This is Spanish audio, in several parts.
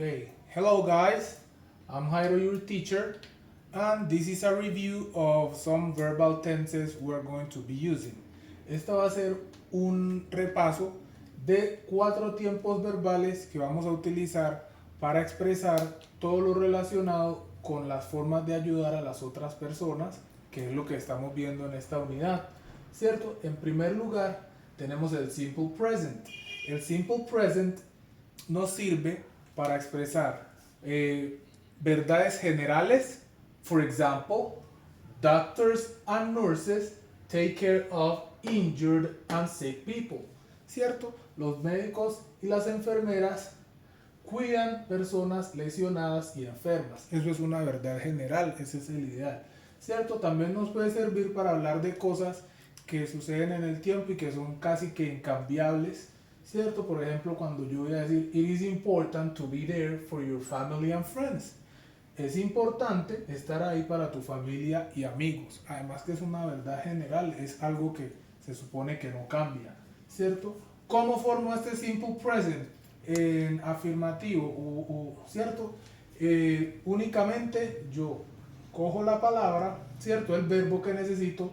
Okay, hello guys, I'm Jairo, your teacher, and this is a review of some verbal tenses we're going to be using. Esta va a ser un repaso de 4 tiempos verbales que vamos a utilizar para expresar todo lo relacionado con las formas de ayudar a las otras personas, que es lo que estamos viendo en esta unidad, ¿cierto? En primer lugar, tenemos el simple present. El simple present nos sirve para expresar verdades generales. For example, doctors and nurses take care of injured and sick people. ¿Cierto? Los médicos y las enfermeras cuidan personas lesionadas y enfermas. Eso es una verdad general, ese es el ideal. ¿Cierto? También nos puede servir para hablar de cosas que suceden en el tiempo y que son casi que incambiables. ¿Cierto? Por ejemplo, cuando yo voy a decir, it is important to be there for your family and friends. Es importante estar ahí para tu familia y amigos. Además que es una verdad general, es algo que se supone que no cambia, ¿cierto? ¿Cómo formo este simple present? En afirmativo, ¿cierto? Únicamente yo cojo la palabra, ¿cierto? El verbo que necesito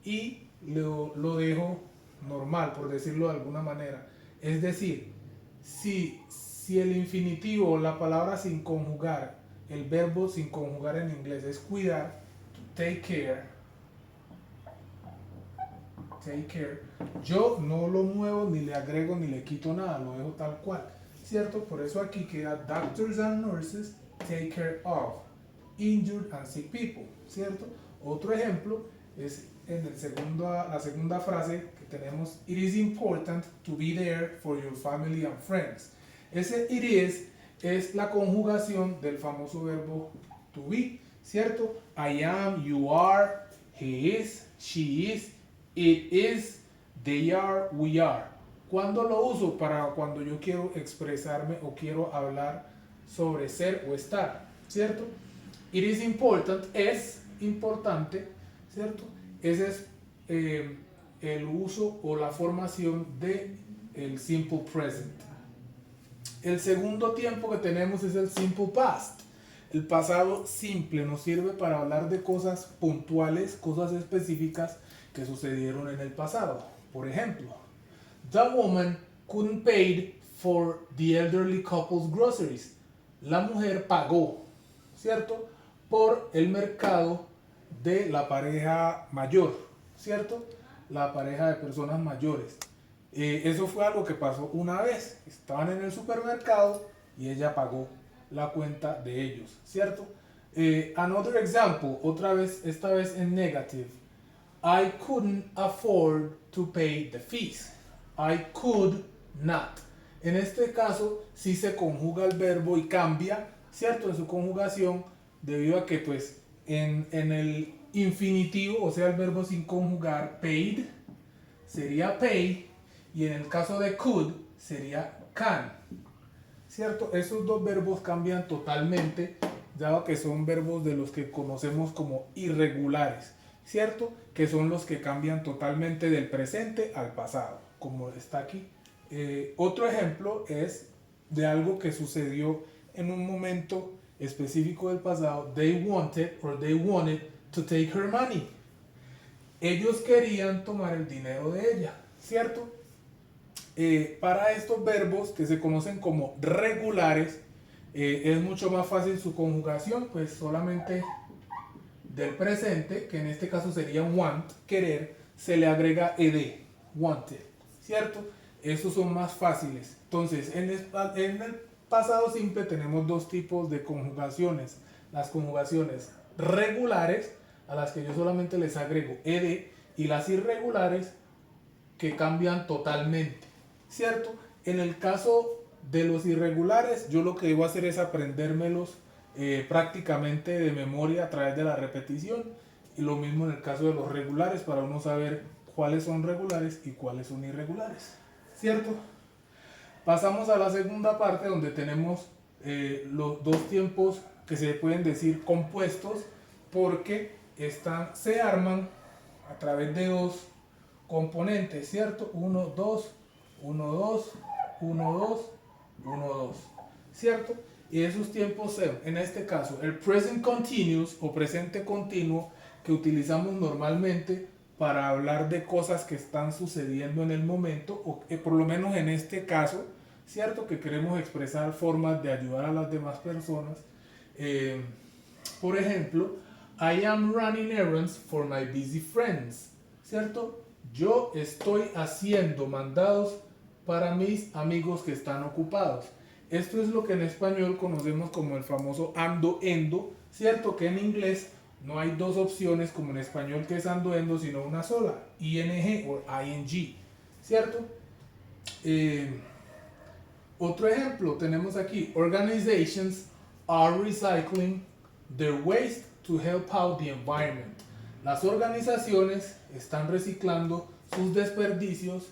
y lo dejo normal, por decirlo de alguna manera. Es decir, si el infinitivo o la palabra sin conjugar, el verbo sin conjugar en inglés es cuidar, take care, yo no lo muevo, ni le agrego, ni le quito nada, lo dejo tal cual, ¿cierto? Por eso aquí queda doctors and nurses take care of injured and sick people, ¿cierto? Otro ejemplo es en la segunda frase que tenemos, it is important to be there for your family and friends. Ese it is es la conjugación del famoso verbo to be, ¿cierto? I am, you are, he is, she is, it is, they are, we are. ¿Cuándo lo uso? Para cuando yo quiero expresarme o quiero hablar sobre ser o estar, ¿cierto? It is important, es importante, ¿cierto? Ese es el uso o la formación de el simple present. El segundo tiempo que tenemos es el simple past. El pasado simple nos sirve para hablar de cosas puntuales, cosas específicas que sucedieron en el pasado. Por ejemplo, the woman couldn't pay for the elderly couple's groceries. La mujer pagó, ¿cierto?, por el mercado de la pareja mayor, ¿cierto? La pareja de personas mayores. Eso fue algo que pasó una vez. Estaban en el supermercado y ella pagó la cuenta de ellos, ¿cierto? Another example, otra vez, esta vez en negative. I couldn't afford to pay the fees. I could not. En este caso, sí se conjuga el verbo y cambia, ¿cierto?, en su conjugación, debido a que, pues, en el infinitivo, o sea, el verbo sin conjugar, paid, sería pay, y en el caso de could, sería can, ¿cierto? Esos dos verbos cambian totalmente, dado que son verbos de los que conocemos como irregulares, ¿cierto? Que son los que cambian totalmente del presente al pasado, como está aquí. Otro ejemplo es de algo que sucedió en un momento específico del pasado. They wanted to take her money. Ellos querían tomar el dinero de ella, ¿cierto? Para estos verbos que se conocen como regulares, es mucho más fácil su conjugación, pues solamente del presente, que en este caso sería want, querer, se le agrega ed, wanted, ¿cierto? Esos son más fáciles. Entonces, en el pasado simple tenemos dos tipos de conjugaciones. Las conjugaciones regulares, a las que yo solamente les agrego ed, y las irregulares, que cambian totalmente, ¿cierto? En el caso de los irregulares, yo lo que debo hacer es aprendérmelos prácticamente de memoria a través de la repetición, y lo mismo en el caso de los regulares, para uno saber cuáles son regulares y cuáles son irregulares, ¿cierto? Pasamos a la segunda parte, donde tenemos los dos tiempos que se pueden decir compuestos, porque se arman a través de dos componentes, ¿cierto? 1, 2, 1, 2, 1, 2, 1, 2, ¿cierto? Y esos tiempos son, en este caso, el present continuous o presente continuo que utilizamos normalmente para hablar de cosas que están sucediendo en el momento, o por lo menos en este caso, ¿cierto? Que queremos expresar formas de ayudar a las demás personas. Eh, por ejemplo, I am running errands for my busy friends, ¿cierto? Yo estoy haciendo mandados para mis amigos que están ocupados. Esto es lo que en español conocemos como el famoso ando endo, ¿cierto? Que en inglés no hay dos opciones como en español que es ando endo, sino una sola, ing o ing, ¿cierto? Otro ejemplo tenemos aquí, organizations are recycling their waste to help out the environment. Las organizaciones están reciclando sus desperdicios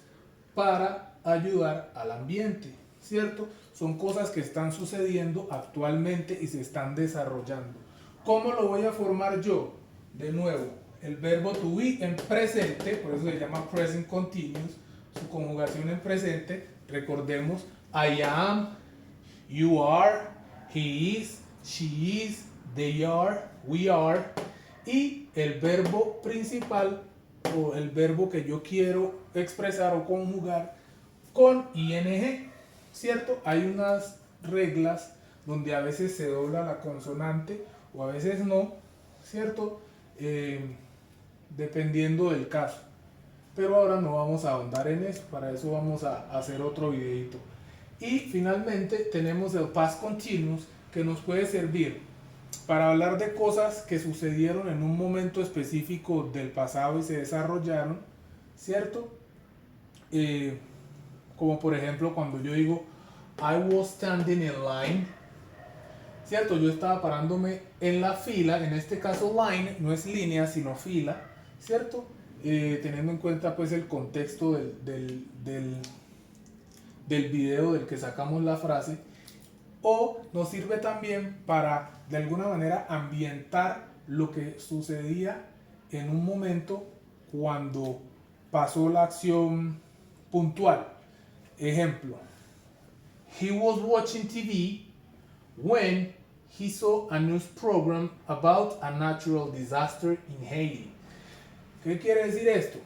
para ayudar al ambiente, ¿cierto? Son cosas que están sucediendo actualmente y se están desarrollando. ¿Cómo lo voy a formar yo? De nuevo, el verbo to be en presente, por eso se llama present continuous, su conjugación en presente, recordemos, I am, you are, he is, she is, they are, we are, y el verbo principal o el verbo que yo quiero expresar o conjugar con ing, ¿cierto? Hay unas reglas donde a veces se dobla la consonante o a veces no, ¿cierto? Dependiendo del caso. Pero ahora no vamos a ahondar en eso, para eso vamos a hacer otro videito. Y finalmente tenemos el past continuous, que nos puede servir para hablar de cosas que sucedieron en un momento específico del pasado y se desarrollaron, ¿cierto? Como por ejemplo cuando yo digo I was standing in line, ¿cierto? Yo estaba parándome en la fila, en este caso line no es línea sino fila, ¿cierto? Teniendo en cuenta pues el contexto del video del que sacamos la frase, o nos sirve también para de alguna manera ambientar lo que sucedía en un momento cuando pasó la acción puntual. Ejemplo, he was watching TV when he saw a news program about a natural disaster in Haiti. ¿Qué quiere decir esto?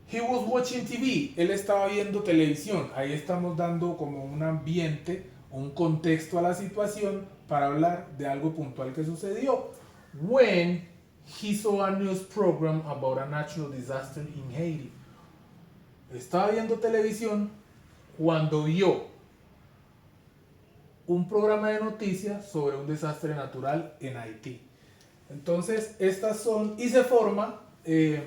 He was watching TV, él estaba viendo televisión. Ahí estamos dando como un ambiente, un contexto a la situación para hablar de algo puntual que sucedió. When he saw a news program about a natural disaster in Haiti. Estaba viendo televisión cuando vio un programa de noticias sobre un desastre natural en Haití. Entonces, estas son, y se forma de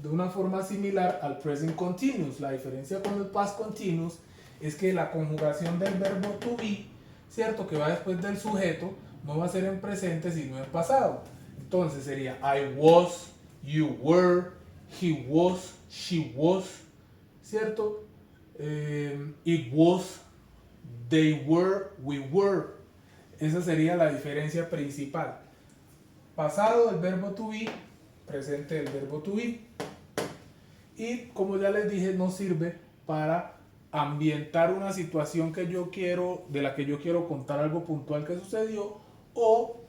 una forma similar al present continuous. La diferencia con el past continuous es que la conjugación del verbo to be, ¿cierto? Que va después del sujeto, no va a ser en presente sino en pasado. Entonces sería I was, you were, he was, she was, ¿cierto? It was, they were, we were. Esa sería la diferencia principal. Pasado del verbo to be, presente del verbo to be. Y como ya les dije, nos sirve para ambientar una situación que yo quiero, de la que yo quiero contar algo puntual que sucedió, o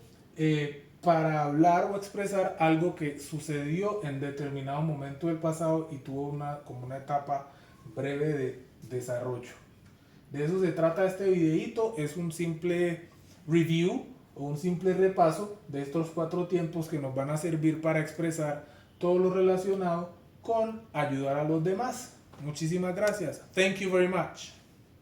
para hablar o expresar algo que sucedió en determinado momento del pasado y tuvo como una etapa breve de desarrollo. De eso se trata este videito, es un simple review o un simple repaso de estos 4 tiempos que nos van a servir para expresar todo lo relacionado con ayudar a los demás. Muchísimas gracias. Thank you very much.